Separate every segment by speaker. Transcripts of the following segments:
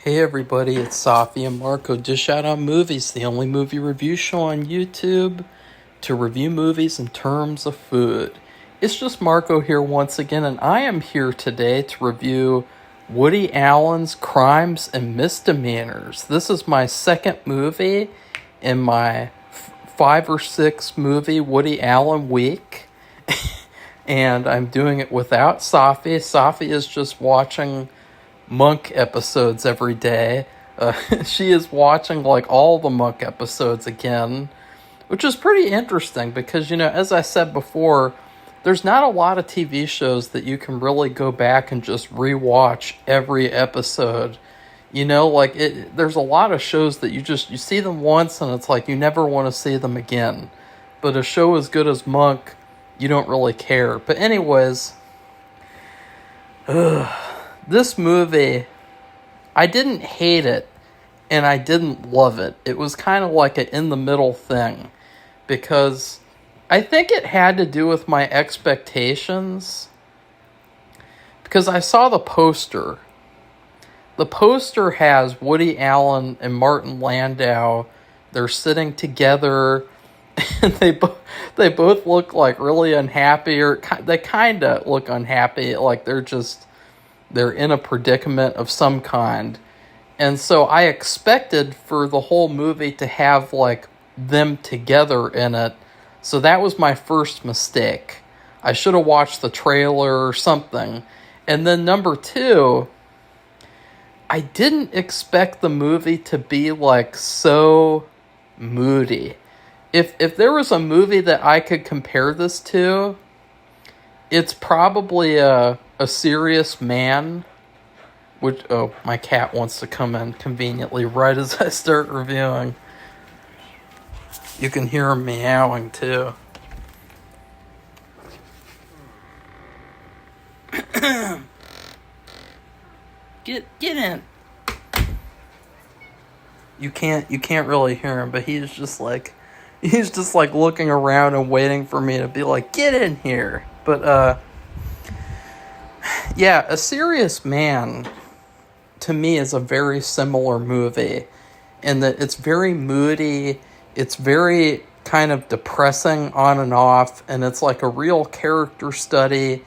Speaker 1: Hey everybody, it's Safi and Marco Dish Out on Movies, the only movie review show on YouTube to review movies in terms of food. It's just Marco here once again, and I am here today to review Woody Allen's Crimes and Misdemeanors. This is my second movie in my 5 or 6 movie Woody Allen week, and I'm doing it without Safi. Safi is just watching Monk episodes every day. She is watching like all the Monk episodes again, which is pretty interesting because, as I said before, there's not a lot of TV shows that you can really go back and just rewatch every episode. There's a lot of shows that you see them once and it's like you never want to see them again. But a show as good as Monk, you don't really care. But anyways, this movie, I didn't hate it, and I didn't love it. It was kind of like an in-the-middle thing, because I think it had to do with my expectations, because I saw the poster. The poster has Woody Allen and Martin Landau. They're sitting together, and they both look like really unhappy, or they kind of look unhappy, like they're in a predicament of some kind. And so I expected for the whole movie to have like them together in it. So that was my first mistake. I should have watched the trailer or something. And then number 2, I didn't expect the movie to be like so moody. If there was a movie that I could compare this to, it's probably a Serious Man, which, my cat wants to come in conveniently right as I start reviewing. You can hear him meowing too. Get in. You can't really hear him, but he's just like looking around and waiting for me to be like, get in here. But yeah, A Serious Man, to me, is a very similar movie in that it's very moody, it's very kind of depressing on and off, and it's like a real character study,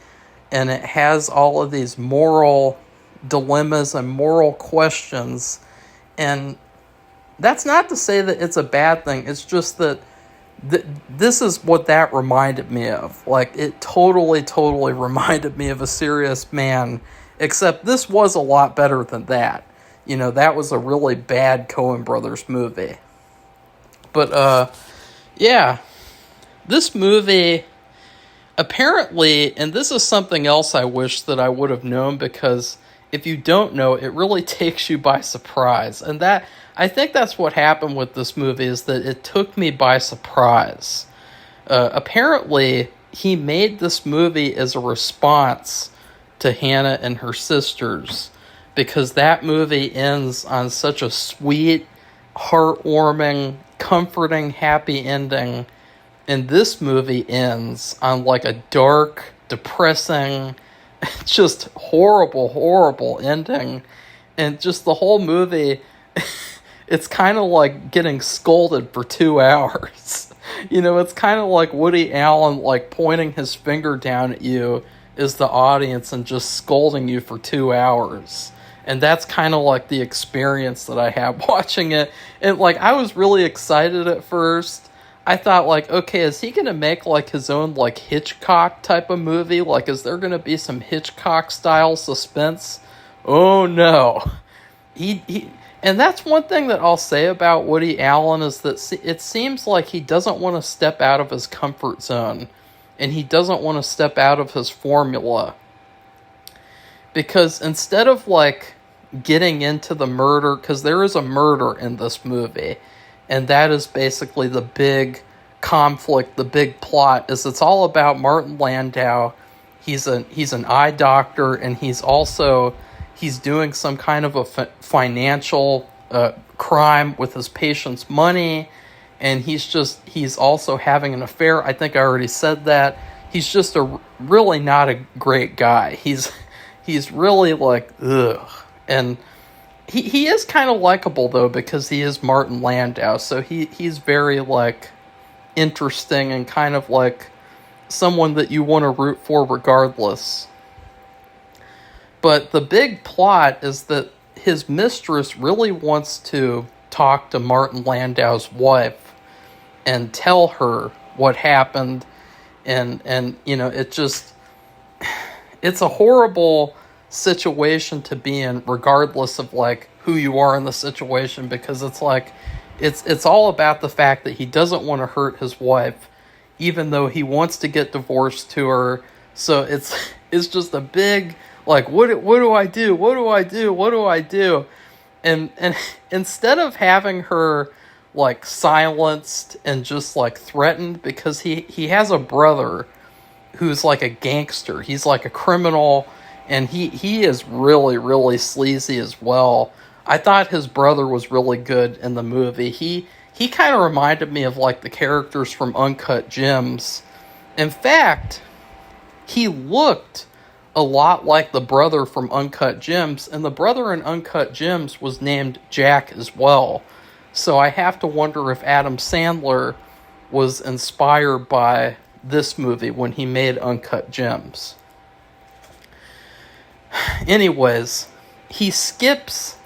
Speaker 1: and it has all of these moral dilemmas and moral questions, and that's not to say that it's a bad thing, it's just that this is what that reminded me of. Like, it totally reminded me of A Serious Man, except this was a lot better than that. That was a really bad Coen Brothers movie. But, yeah, this movie, apparently, and this is something else I wish that I would have known, because if you don't know, it really takes you by surprise. And I think that's what happened with this movie, is that it took me by surprise. Apparently, he made this movie as a response to Hannah and Her Sisters, because that movie ends on such a sweet, heartwarming, comforting, happy ending, and this movie ends on like a dark, depressing, just horrible ending. And just the whole movie, it's kind of like getting scolded for 2 hours. It's kind of like Woody Allen like pointing his finger down at you as the audience and just scolding you for 2 hours. And that's kind of like the experience that I had watching it. And like, I was really excited at first. I thought like, okay, is he going to make like his own like Hitchcock type of movie? Like, is there going to be some Hitchcock style suspense? Oh no. And that's one thing that I'll say about Woody Allen, is that it seems like he doesn't want to step out of his comfort zone, and he doesn't want to step out of his formula. Because instead of like getting into the murder, because there is a murder in this movie, and that is basically the big conflict, the big plot, is it's all about Martin Landau. He's an eye doctor, and he's doing some kind of a financial crime with his patient's money, and he's also having an affair. I think I already said that. He's just really not a great guy. He's really like, ugh. And he is kind of likable, though, because he is Martin Landau, so he's very, like, interesting and kind of like someone that you want to root for regardless. But the big plot is that his mistress really wants to talk to Martin Landau's wife and tell her what happened, and you know, it's a horrible situation to be in, regardless of like who you are in the situation, because it's like it's all about the fact that he doesn't want to hurt his wife, even though he wants to get divorced to her. So it's just a big, like, what do I do? What do I do? What do I do? And instead of having her like silenced and just like threatened, because he has a brother who's like a gangster. He's like a criminal, and he is really, really sleazy as well. I thought his brother was really good in the movie. He kind of reminded me of like the characters from Uncut Gems. In fact, he looked a lot like the brother from Uncut Gems, and the brother in Uncut Gems was named Jack as well. So I have to wonder if Adam Sandler was inspired by this movie when he made Uncut Gems. Anyways, he skips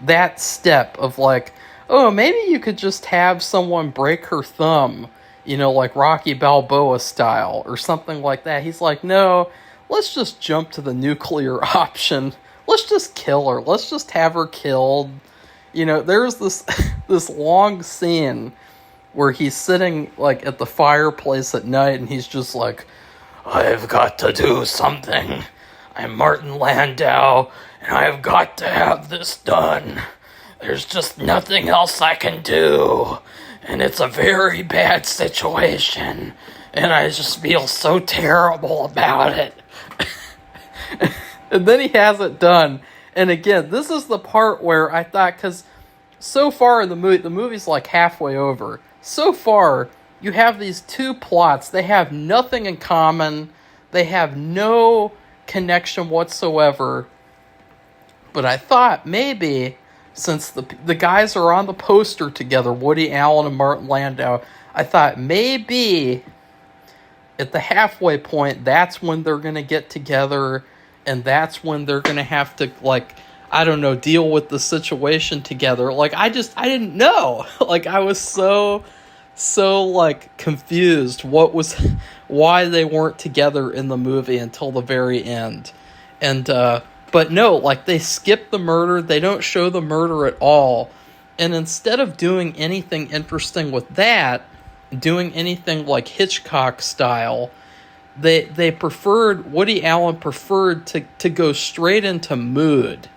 Speaker 1: that step of like, oh, maybe you could just have someone break her thumb, you know, like Rocky Balboa style or something like that. He's like, no, let's just jump to the nuclear option. Let's just kill her. Let's just have her killed. You know, there's this this long scene where he's sitting like at the fireplace at night, and he's just like, I've got to do something. I'm Martin Landau, and I've got to have this done. There's just nothing else I can do, and it's a very bad situation, and I just feel so terrible about it. And then he has it done. And again, this is the part where I thought, because so far in the movie's like halfway over. So far, you have these two plots. They have nothing in common. They have no connection whatsoever. But I thought maybe, since the guys are on the poster together, Woody Allen and Martin Landau, I thought maybe at the halfway point, that's when they're going to get together, and that's when they're going to have to, like, I don't know, deal with the situation together. Like, I didn't know. Like, I was so like confused why they weren't together in the movie until the very end. And but no, like, they skip the murder. They don't show the murder at all. And instead of doing anything interesting with that, doing anything like Hitchcock style, Woody Allen preferred to go straight into mood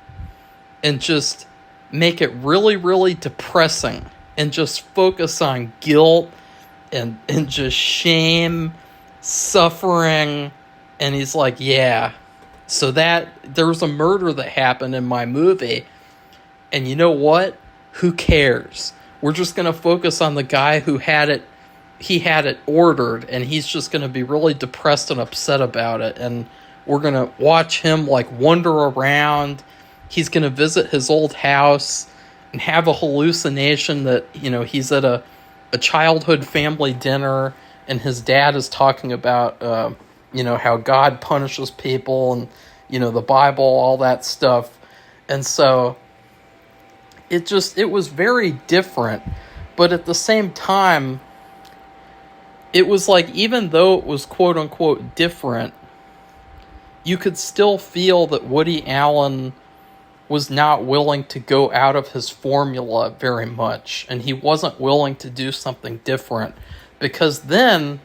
Speaker 1: and just make it really, really depressing, and just focus on guilt and just shame, suffering. And he's like, yeah, so that there was a murder that happened in my movie, and you know what? Who cares? We're just going to focus on the guy who had it. He had it ordered, and he's just going to be really depressed and upset about it. And we're going to watch him like wander around. He's going to visit his old house and have a hallucination that, you know, he's at a childhood family dinner, and his dad is talking about, you know, how God punishes people, and, you know, the Bible, all that stuff. And so it was very different. But at the same time, it was like, even though it was quote unquote different, you could still feel that Woody Allen was not willing to go out of his formula very much, and he wasn't willing to do something different. Because then,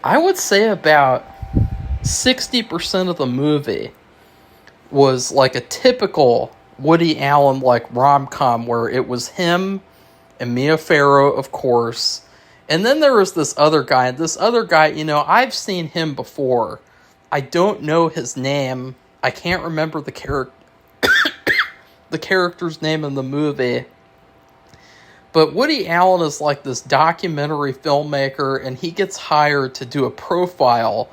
Speaker 1: I would say about 60% of the movie was like a typical Woody Allen like rom-com, where it was him and Mia Farrow, of course. And then there was this other guy. This other guy, you know, I've seen him before. I don't know his name. I can't remember the character's name in the movie. But Woody Allen is like this documentary filmmaker, and he gets hired to do a profile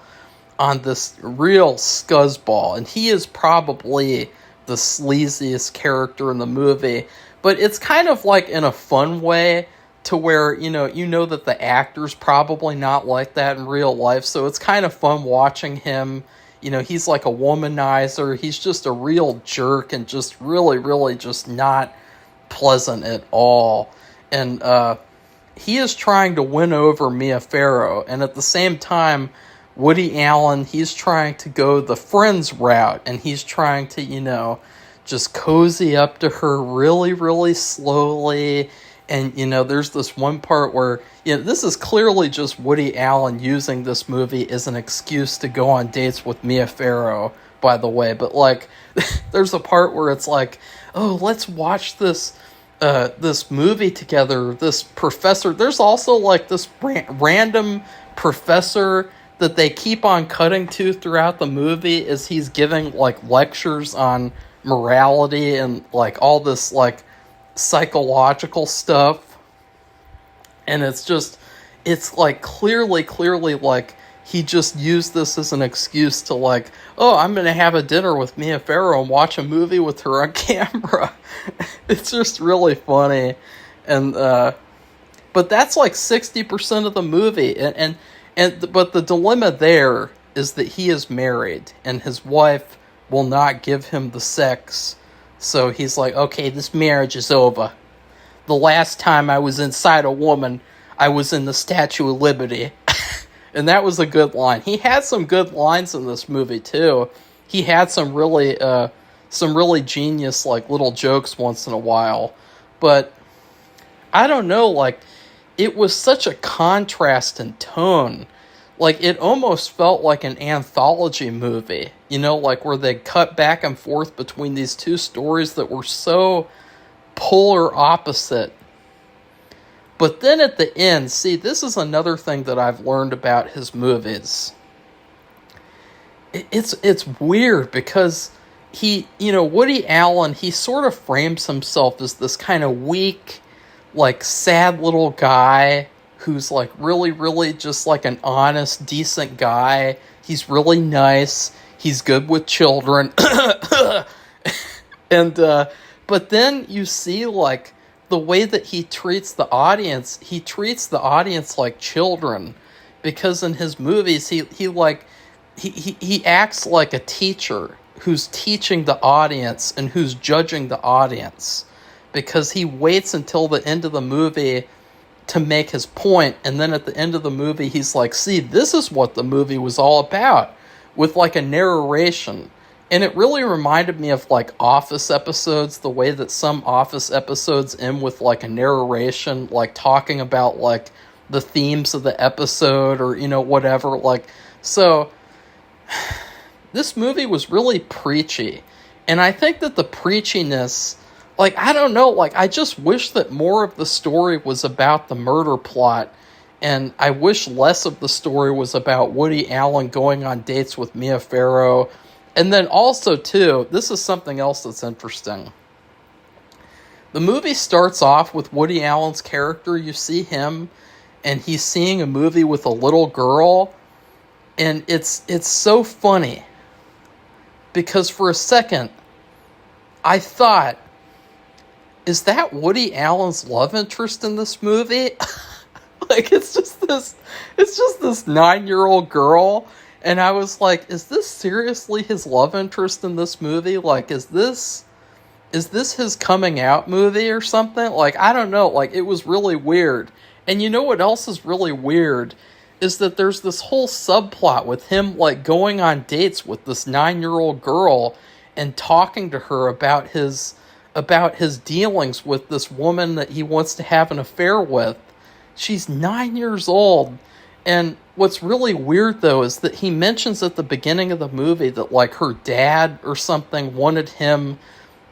Speaker 1: on this real scuzzball. And he is probably the sleaziest character in the movie. But it's kind of like in a fun way, to where, you know that the actor's probably not like that in real life, so it's kind of fun watching him. He's like a womanizer. He's just a real jerk and just really, really just not pleasant at all. And he is trying to win over Mia Farrow, and at the same time, Woody Allen, he's trying to go the Friends route, and he's trying to, just cozy up to her really, really slowly. And, there's this one part where, this is clearly just Woody Allen using this movie as an excuse to go on dates with Mia Farrow, by the way. But, like, there's a part where it's like, oh, let's watch this movie together, this professor. There's also, like, this random professor that they keep on cutting to throughout the movie as he's giving, like, lectures on morality and, like, all this, like, psychological stuff. And it's like clearly like he just used this as an excuse to, like, oh, I'm gonna have a dinner with Mia Farrow and watch a movie with her on camera. It's just really funny. And but that's like 60% of the movie. But the dilemma there is that he is married and his wife will not give him the sex. So he's like, okay, this marriage is over. The last time I was inside a woman, I was in the Statue of Liberty. And that was a good line. He had some good lines in this movie, too. He had some really genius, like, little jokes once in a while. But, I don't know, like, it was such a contrast in tone. Like, it almost felt like an anthology movie, like where they cut back and forth between these two stories that were so polar opposite. But then at the end, see, this is another thing that I've learned about his movies. It's weird because Woody Allen, he sort of frames himself as this kind of weak, like, sad little guy who's, like, really, really just, like, an honest, decent guy. He's really nice. He's good with children. And, but then you see, like, the way that he treats the audience like children. Because in his movies, he acts like a teacher who's teaching the audience and who's judging the audience. Because he waits until the end of the movie to make his point, and then at the end of the movie, he's like, see, this is what the movie was all about, with, like, a narration. And it really reminded me of, like, Office episodes, the way that some Office episodes end with, like, a narration, like, talking about, like, the themes of the episode, or, whatever, like, so, this movie was really preachy, and I think that the preachiness, like, I don't know, like, I just wish that more of the story was about the murder plot, and I wish less of the story was about Woody Allen going on dates with Mia Farrow. And then also, too, this is something else that's interesting. The movie starts off with Woody Allen's character. You see him, and he's seeing a movie with a little girl, and it's so funny. Because for a second, I thought, is that Woody Allen's love interest in this movie? Like, it's just this 9-year-old girl, and I was like, is this seriously his love interest in this movie? Like, is this his coming out movie or something? Like, I don't know, like, it was really weird. And you know what else is really weird? Is that there's this whole subplot with him, like, going on dates with this 9-year-old girl and talking to her about his dealings with this woman that he wants to have an affair with. She's 9 years old. And what's really weird, though, is that he mentions at the beginning of the movie that, like, her dad or something wanted him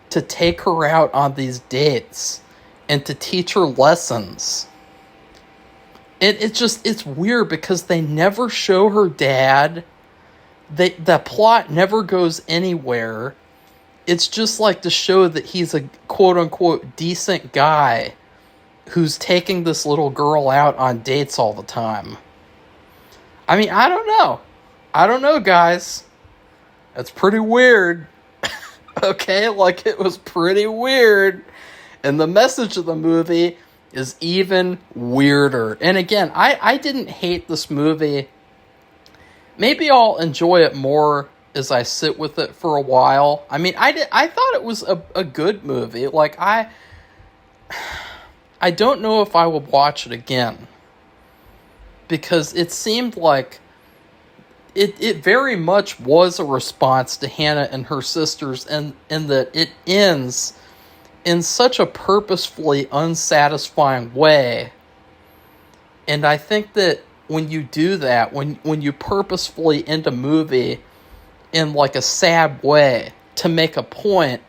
Speaker 1: to take her out on these dates and to teach her lessons. It's weird because they never show her dad. The plot never goes anywhere. It's just like to show that he's a quote-unquote decent guy who's taking this little girl out on dates all the time. I mean, I don't know. I don't know, guys. That's pretty weird. Okay, like it was pretty weird. And the message of the movie is even weirder. And again, I didn't hate this movie. Maybe I'll enjoy it more as I sit with it for a while. I mean, I thought it was a good movie. Like, I don't know if I would watch it again. Because it seemed like it very much was a response to Hannah and her sisters, and that it ends in such a purposefully unsatisfying way. And I think that when you do that, when you purposefully end a movie in like a sad way to make a point,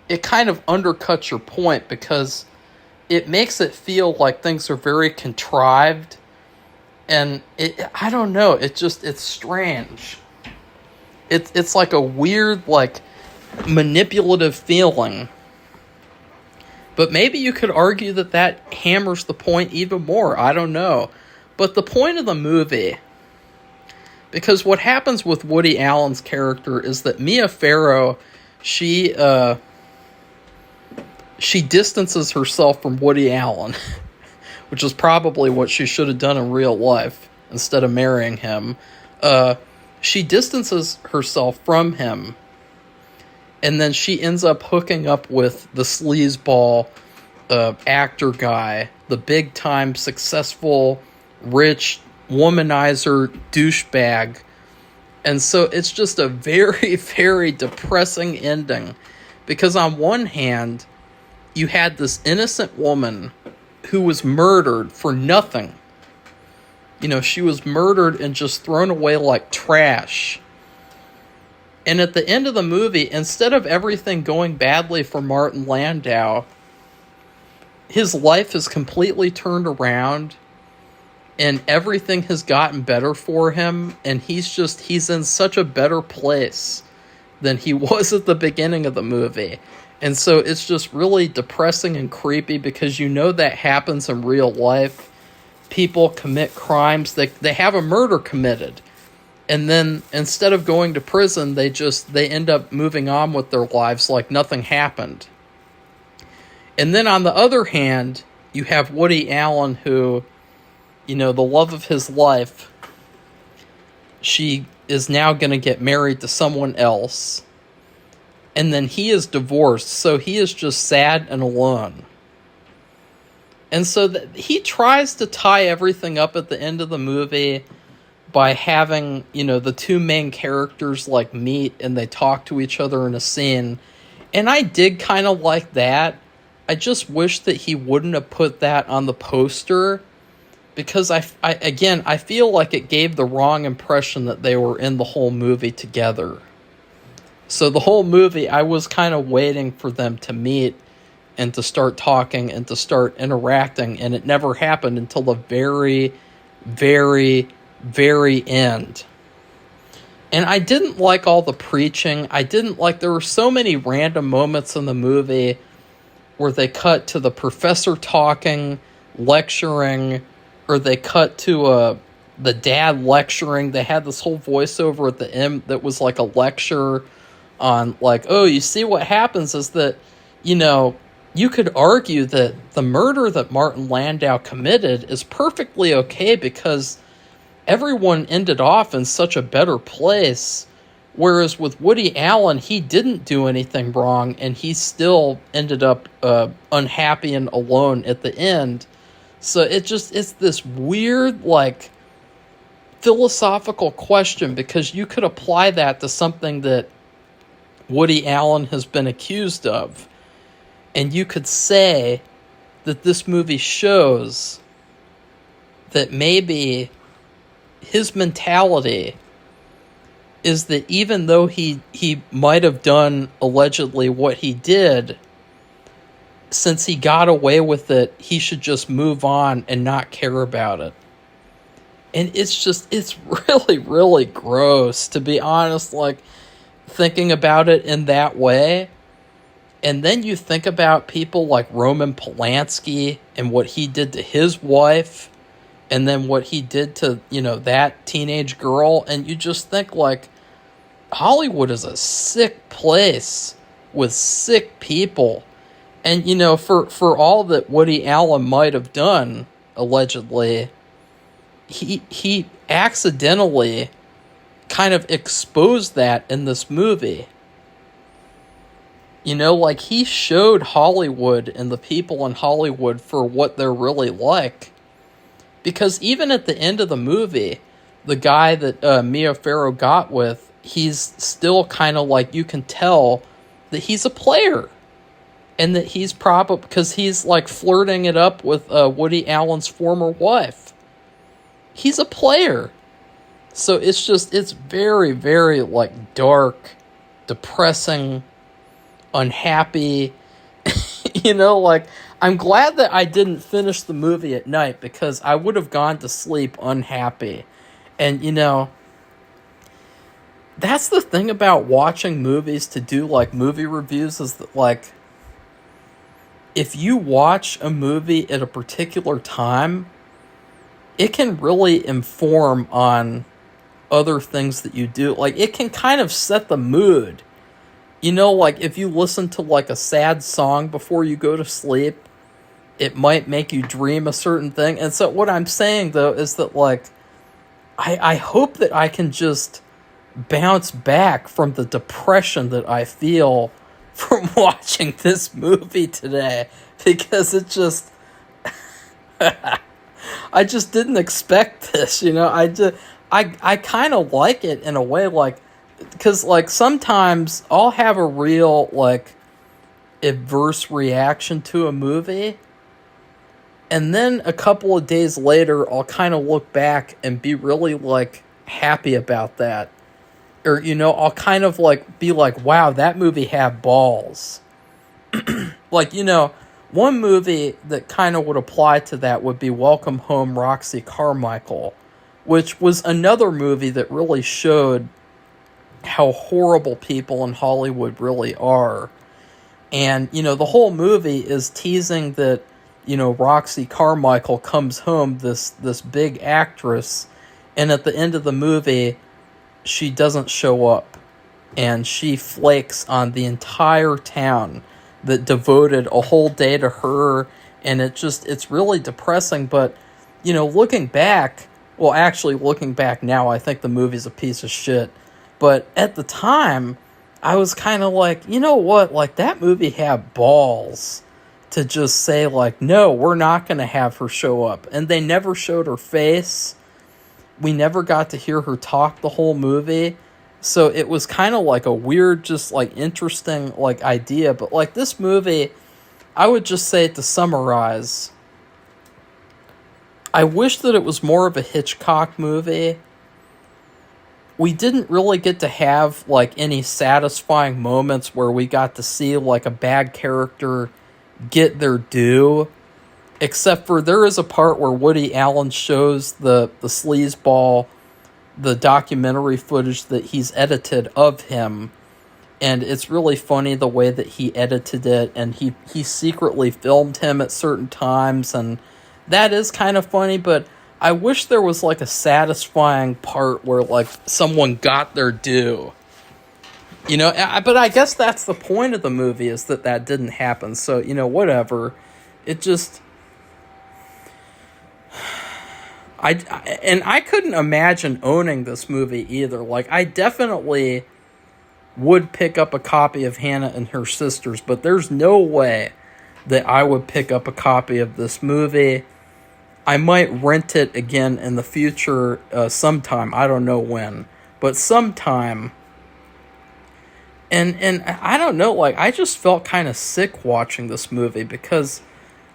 Speaker 1: it kind of undercuts your point, because it makes it feel like things are very contrived. And I don't know, it's strange. It's like a weird, like, manipulative feeling. But maybe you could argue that hammers the point even more. I don't know. But the point of the movie, because what happens with Woody Allen's character is that Mia Farrow, she distances herself from Woody Allen, which is probably what she should have done in real life instead of marrying him. She distances herself from him, and then she ends up hooking up with the sleazeball actor guy, the big-time, successful, rich, womanizer douchebag. And so it's just a very, very depressing ending. Because on one hand, you had this innocent woman who was murdered for nothing. You know, she was murdered and just thrown away like trash. And at the end of the movie, instead of everything going badly for Martin Landau, his life has completely turned around, and everything has gotten better for him, and he's in such a better place than he was at the beginning of the movie. And so it's just really depressing and creepy, because you know that happens in real life. People commit crimes, they have a murder committed, and then instead of going to prison, they end up moving on with their lives like nothing happened. And then on the other hand, you have Woody Allen, who, you know, the love of his life, she is now going to get married to someone else. And then he is divorced, so he is just sad and alone. And so he tries to tie everything up at the end of the movie by having, you know, the two main characters like meet and they talk to each other in a scene. And I did kind of like that. I just wish that he wouldn't have put that on the poster, because I feel like it gave the wrong impression that they were in the whole movie together. So the whole movie, I was kind of waiting for them to meet and to start talking and to start interacting, and it never happened until the very, very, very end. And I didn't like all the preaching. There were so many random moments in the movie where they cut to the professor talking, lecturing, or they cut to the dad lecturing. They had this whole voiceover at the end that was like a lecture on, like, oh, you see, what happens is that, you know, you could argue that the murder that Martin Landau committed is perfectly okay, because everyone ended off in such a better place. Whereas with Woody Allen, he didn't do anything wrong, and he still ended up unhappy and alone at the end. So it's this weird, like, philosophical question, because you could apply that to something that Woody Allen has been accused of. And you could say that this movie shows that maybe his mentality is that even though he might have done allegedly what he did, since he got away with it, he should just move on and not care about it. And it's really, really gross, to be honest, like, thinking about it in that way. And then you think about people like Roman Polanski and what he did to his wife, and then what he did to, you know, that teenage girl, and you just think, like, Hollywood is a sick place with sick people. And, for all that Woody Allen might have done, allegedly, he accidentally kind of exposed that in this movie. Like, he showed Hollywood and the people in Hollywood for what they're really like. Because even at the end of the movie, the guy that Mia Farrow got with, he's still kind of like, you can tell that he's a player. And that he's probably, because he's like flirting it up with Woody Allen's former wife. He's a player. So it's very, very like dark, depressing, unhappy. Like, I'm glad that I didn't finish the movie at night, because I would have gone to sleep unhappy. And, that's the thing about watching movies to do, like, movie reviews, is that, like, if you watch a movie at a particular time, it can really inform on other things that you do. Like, it can kind of set the mood. Like, if you listen to, like, a sad song before you go to sleep, it might make you dream a certain thing. And so what I'm saying, though, is that, like, I hope that I can just bounce back from the depression that I feel from watching this movie today, because it just I just didn't expect this. I kind of like it in a way, like, because, like, sometimes I'll have a real, like, adverse reaction to a movie, and then a couple of days later I'll kind of look back and be really, like, happy about that. Or, I'll kind of, like, be like, wow, that movie had balls. Like, one movie that kind of would apply to that would be Welcome Home, Roxy Carmichael, which was another movie that really showed how horrible people in Hollywood really are. And, the whole movie is teasing that, Roxy Carmichael comes home, this big actress, and at the end of the movie, she doesn't show up, and she flakes on the entire town that devoted a whole day to her, and it's really depressing. But, looking back now, I think the movie's a piece of shit. But at the time, I was kind of like, you know what, like, that movie had balls to just say, like, no, we're not going to have her show up. And they never showed her face. We never got to hear her talk the whole movie. So it was kind of like a weird, just like interesting like idea. But like this movie, I would just say, to summarize, I wish that it was more of a Hitchcock movie. We didn't really get to have like any satisfying moments where we got to see like a bad character get their due. Except for there is a part where Woody Allen shows the sleazeball the documentary footage that he's edited of him. And it's really funny the way that he edited it. And he secretly filmed him at certain times. And that is kind of funny. But I wish there was like a satisfying part where like someone got their due. But I guess that's the point of the movie, is that didn't happen. So, whatever. It just... I couldn't imagine owning this movie either. Like, I definitely would pick up a copy of Hannah and Her Sisters, but there's no way that I would pick up a copy of this movie. I might rent it again in the future sometime. I don't know when, but sometime. And I don't know, like, I just felt kind of sick watching this movie, because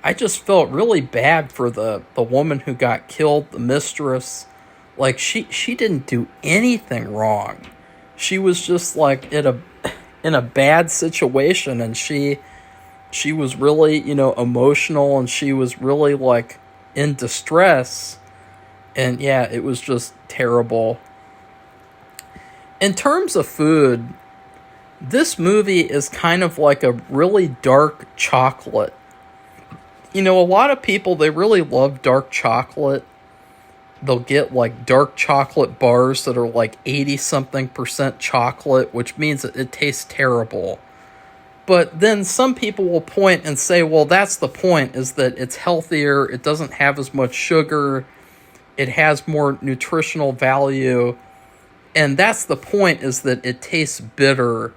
Speaker 1: I just felt really bad for the woman who got killed, the mistress. Like, she didn't do anything wrong. She was just like in a bad situation, and she was really, emotional, and she was really like in distress. And yeah, it was just terrible. In terms of food, this movie is kind of like a really dark chocolate. A lot of people, they really love dark chocolate. they'll get like dark chocolate bars that are like 80 something percent chocolate, which means that it tastes terrible. But then some people will point and say, well, that's the point, is that it's healthier, it doesn't have as much sugar, it has more nutritional value. And that's the point, is that it tastes bitter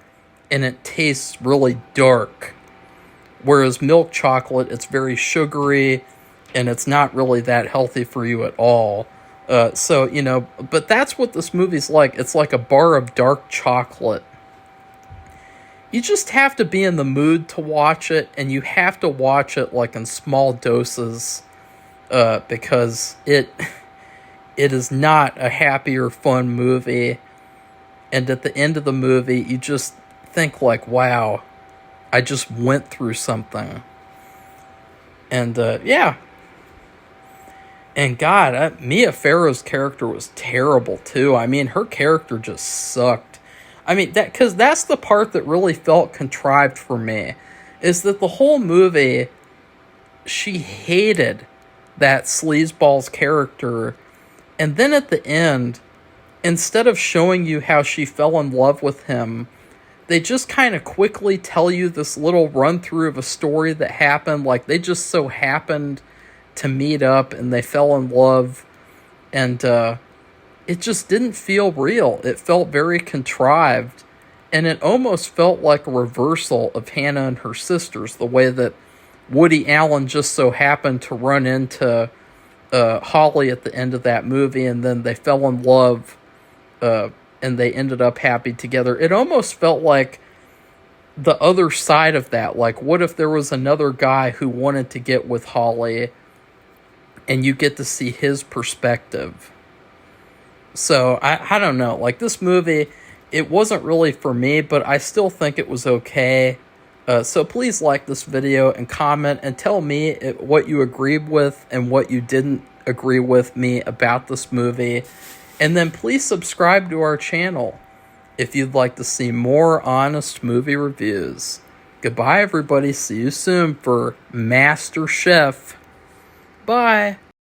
Speaker 1: and it tastes really dark. Whereas milk chocolate, it's very sugary and it's not really that healthy for you at all. So, you know, but that's what this movie's like. It's like a bar of dark chocolate. You just have to be in the mood to watch it, and you have to watch it like in small doses, because it is not a happy or fun movie. And at the end of the movie, you just think like, wow, I just went through something. And yeah. And God, Mia Farrow's character was terrible too. I mean, her character just sucked. I mean, because that's the part that really felt contrived for me, is that the whole movie, she hated that sleazeball's character. And then at the end, instead of showing you how she fell in love with him, they just kind of quickly tell you this little run through of a story that happened. Like, they just so happened to meet up and they fell in love. And it just didn't feel real. It felt very contrived. And it almost felt like a reversal of Hannah and her sisters, the way that Woody Allen just so happened to run into Holly at the end of that movie, and then they fell in love, and they ended up happy together. It almost felt like the other side of that. Like, what if there was another guy who wanted to get with Holly, and you get to see his perspective? So, I don't know. Like, this movie, it wasn't really for me, but I still think it was okay. So please like this video and comment and tell me what you agreed with and what you didn't agree with me about this movie. And then please subscribe to our channel if you'd like to see more honest movie reviews. Goodbye, everybody. See you soon for Master Chef. Bye.